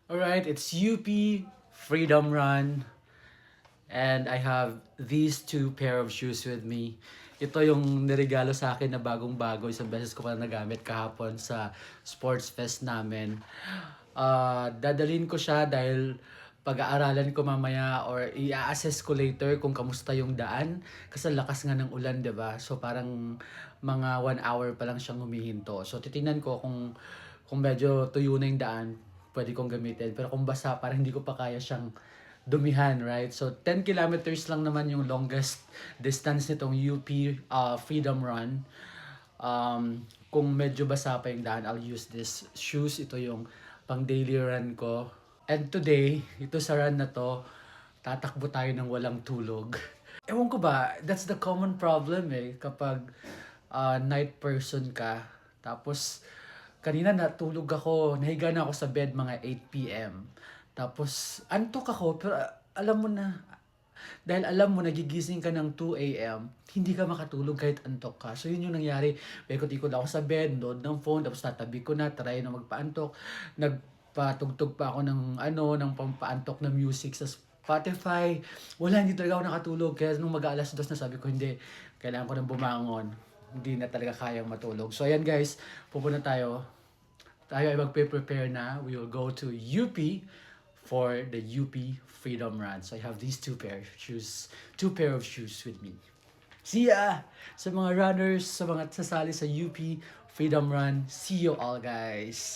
Alright, it's UP Freedom Run. And I have these two pair of shoes with me. Ito yung niregalo sa akin na bagong-bago. Isang beses ko pa nagamit kahapon sa sports fest namin. Dadalhin ko siya dahil pag-aaralan ko mamaya or i-assess ko later kung kamusta yung daan. Kasi lakas nga ng ulan, 'di ba? So parang mga 1 hour pa lang siyang humihinto. So titingnan ko kung medyo tuyo na yung daan, pwede kong gamitin. Pero kung basa, parang hindi ko pa kaya siyang dumihan, right? So 10 kilometers lang naman yung longest distance nitong UP Freedom Run. Kung medyo basa pa yung daan, I'll use this shoes. Ito yung pang daily run ko. And today, ito sa run na to, tatakbo tayo ng walang tulog. Ewan ko ba, that's the common problem kapag night person ka. Tapos, kanina natulog ako, nahiga na ako sa bed mga 8 p.m. Tapos, antok ako, pero alam mo na, dahil alam mo, nagigising ka ng 2 a.m., hindi ka makatulog kahit antok ka. So, yun yung nangyari. Paikot-ikot ako sa bed, nood ng phone, tapos tatabi ko na, try na magpaantok. Nagpatugtog pa ako ng pampaantok na music sa Spotify. Wala, hindi talaga ako nakatulog. Kaya nung mag-aalas 2 na sabi ko, hindi, kailangan ko nang bumangon. Hindi na talaga kayang matulog. So, ayan guys, pupunta tayo. Tayo ay magpe-prepare na. We will go to UP for the UP Freedom Run. So I have these two pair of shoes with me. See ya! Sa mga runners, sa mga sasali sa UP Freedom Run, see you all guys!